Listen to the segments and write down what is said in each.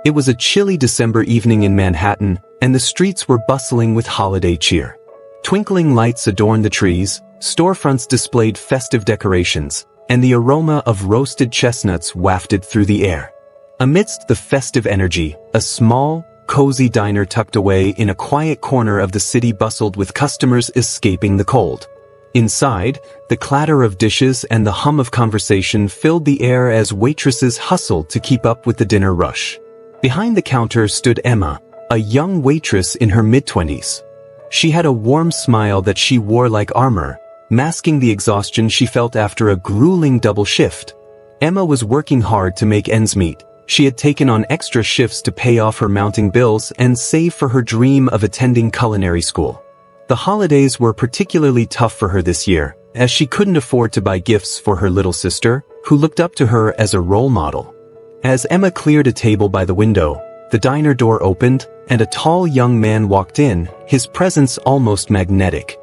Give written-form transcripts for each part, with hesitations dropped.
It was a chilly December evening in Manhattan, and the streets were bustling with holiday cheer. Twinkling lights adorned the trees, storefronts displayed festive decorations, and the aroma of roasted chestnuts wafted through the air. Amidst the festive energy, a small, cozy diner tucked away in a quiet corner of the city bustled with customers escaping the cold. Inside, the clatter of dishes and the hum of conversation filled the air as waitresses hustled to keep up with the dinner rush. Behind the counter stood Emma, a young waitress in her mid-20s. She had a warm smile that she wore like armor, masking the exhaustion she felt after a grueling double shift. Emma was working hard to make ends meet. She had taken on extra shifts to pay off her mounting bills and save for her dream of attending culinary school. The holidays were particularly tough for her this year, as she couldn't afford to buy gifts for her little sister, who looked up to her as a role model. As Emma cleared a table by the window, the diner door opened, and a tall young man walked in, his presence almost magnetic.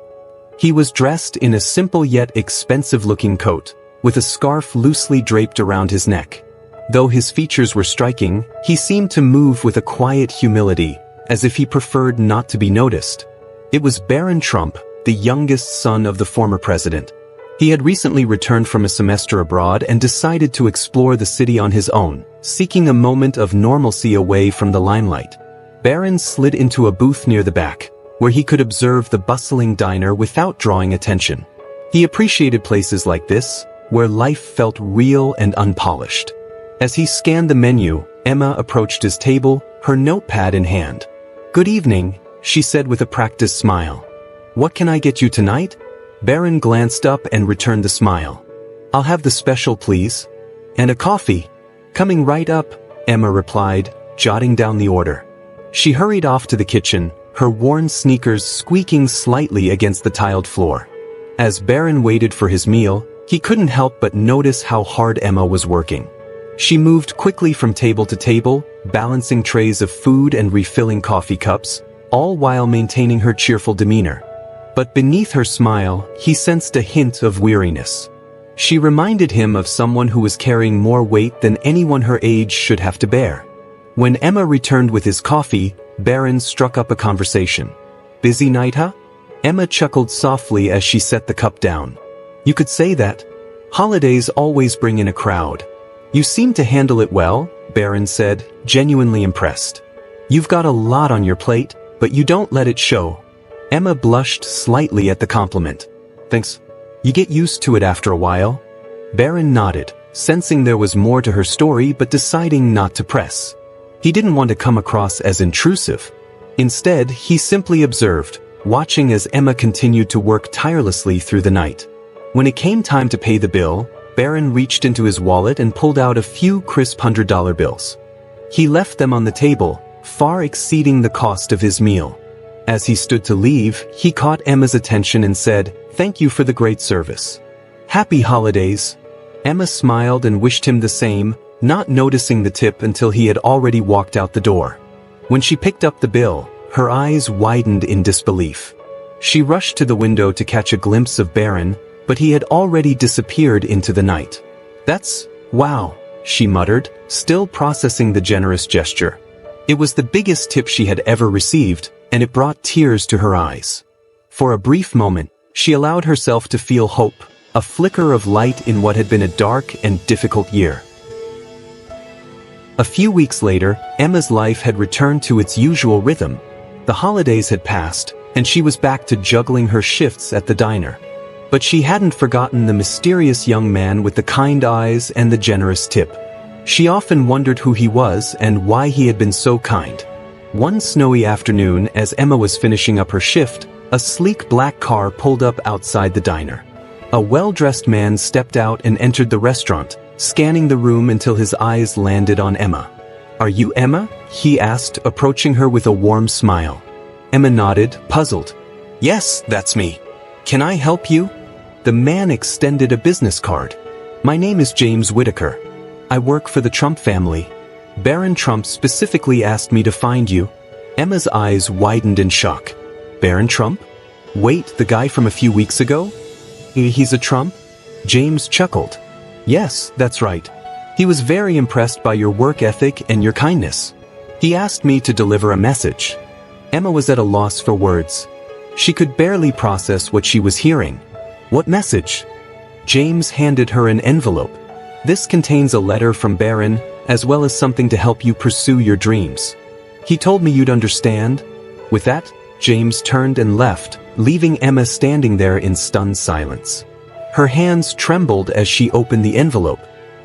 He was dressed in a simple yet expensive-looking coat, with a scarf loosely draped around his neck. Though his features were striking, he seemed to move with a quiet humility, as if he preferred not to be noticed. It was Barron Trump, the youngest son of the former president. He had recently returned from a semester abroad and decided to explore the city on his own, seeking a moment of normalcy away from the limelight. Barron slid into a booth near the back, where he could observe the bustling diner without drawing attention. He appreciated places like this, where life felt real and unpolished. As he scanned the menu, Emma approached his table, her notepad in hand. "Good evening," she said with a practiced smile. "What can I get you tonight?" Barron glanced up and returned the smile. "I'll have the special, please. And a coffee." "Coming right up," Emma replied, jotting down the order. She hurried off to the kitchen, her worn sneakers squeaking slightly against the tiled floor. As Barron waited for his meal, he couldn't help but notice how hard Emma was working. She moved quickly from table to table, balancing trays of food and refilling coffee cups, all while maintaining her cheerful demeanor. But beneath her smile, he sensed a hint of weariness. She reminded him of someone who was carrying more weight than anyone her age should have to bear. When Emma returned with his coffee, Barron struck up a conversation. "Busy night, huh?" Emma chuckled softly as she set the cup down. "You could say that. Holidays always bring in a crowd." "You seem to handle it well," Barron said, genuinely impressed. "You've got a lot on your plate, but you don't let it show." Emma blushed slightly at the compliment. "Thanks. You get used to it after a while." Barron nodded, sensing there was more to her story but deciding not to press. He didn't want to come across as intrusive. Instead, he simply observed, watching as Emma continued to work tirelessly through the night. When it came time to pay the bill, Barron reached into his wallet and pulled out a few crisp $100 bills. He left them on the table, far exceeding the cost of his meal. As he stood to leave, he caught Emma's attention and said, "Thank you for the great service." "Happy holidays." Emma smiled and wished him the same, not noticing the tip until he had already walked out the door. When she picked up the bill, her eyes widened in disbelief. She rushed to the window to catch a glimpse of Barron, but he had already disappeared into the night. Wow, she muttered, still processing the generous gesture. It was the biggest tip she had ever received, and it brought tears to her eyes. For a brief moment, she allowed herself to feel hope, a flicker of light in what had been a dark and difficult year. A few weeks later, Emma's life had returned to its usual rhythm. The holidays had passed, and she was back to juggling her shifts at the diner. But she hadn't forgotten the mysterious young man with the kind eyes and the generous tip. She often wondered who he was and why he had been so kind. One snowy afternoon, as Emma was finishing up her shift, a sleek black car pulled up outside the diner. A well-dressed man stepped out and entered the restaurant, scanning the room until his eyes landed on Emma. "Are you Emma?" he asked, approaching her with a warm smile. Emma nodded, puzzled. "Yes, that's me. Can I help you?" The man extended a business card. "My name is James Whitaker. I work for the Trump family. Barron Trump specifically asked me to find you." Emma's eyes widened in shock. "Barron Trump? Wait, the guy from a few weeks ago? He's a Trump?" James chuckled. "Yes, that's right. He was very impressed by your work ethic and your kindness. He asked me to deliver a message. Emma was at a loss for words. She could barely process what she was hearing. What message? James handed her an envelope. This contains a letter from Barron, as well as something to help you pursue your dreams. He told me you'd understand. With that, James turned and left, leaving Emma standing there in stunned silence. Her hands trembled as she opened the envelope.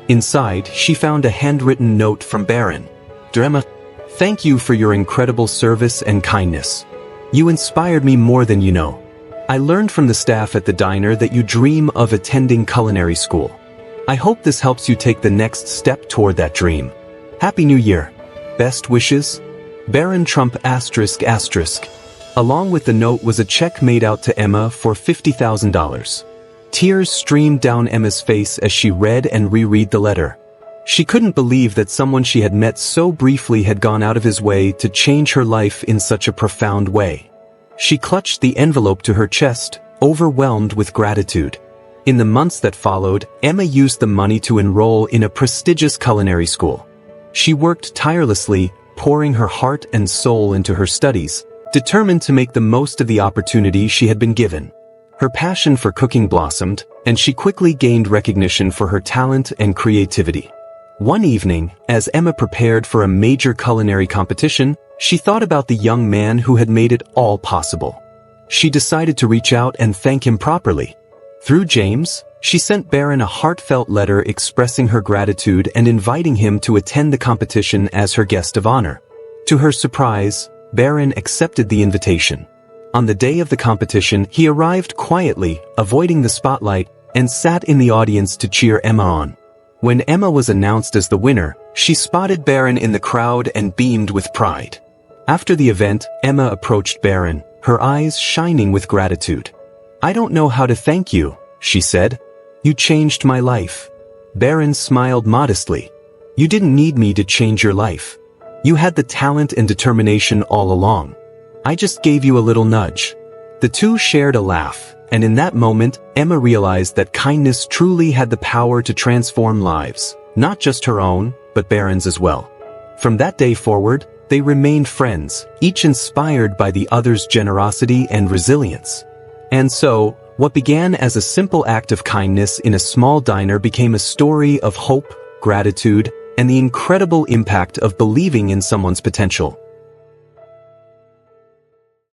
Inside, she found a handwritten note from Barron. Dear Emma, thank you for your incredible service and kindness. You inspired me more than you know. I learned from the staff at the diner that you dream of attending culinary school. I hope this helps you take the next step toward that dream. Happy New Year. Best wishes, Barron Trump ****. Along with the note was a check made out to Emma for $50,000. Tears streamed down Emma's face as she read and reread the letter. She couldn't believe that someone she had met so briefly had gone out of his way to change her life in such a profound way. She clutched the envelope to her chest, overwhelmed with gratitude. In the months that followed, Emma used the money to enroll in a prestigious culinary school. She worked tirelessly, pouring her heart and soul into her studies, determined to make the most of the opportunity she had been given. Her passion for cooking blossomed, and she quickly gained recognition for her talent and creativity. One evening, as Emma prepared for a major culinary competition, she thought about the young man who had made it all possible. She decided to reach out and thank him properly. Through James, she sent Barron a heartfelt letter expressing her gratitude and inviting him to attend the competition as her guest of honor. To her surprise, Barron accepted the invitation. On the day of the competition, he arrived quietly, avoiding the spotlight, and sat in the audience to cheer Emma on. When Emma was announced as the winner, she spotted Barron in the crowd and beamed with pride. After the event, Emma approached Barron, her eyes shining with gratitude. I don't know how to thank you, she said. You changed my life. Barron smiled modestly. You didn't need me to change your life. You had the talent and determination all along. I just gave you a little nudge. The two shared a laugh, and in that moment, Emma realized that kindness truly had the power to transform lives, not just her own, but Barron's as well. From that day forward, they remained friends, each inspired by the other's generosity and resilience. And so, what began as a simple act of kindness in a small diner became a story of hope, gratitude, and the incredible impact of believing in someone's potential.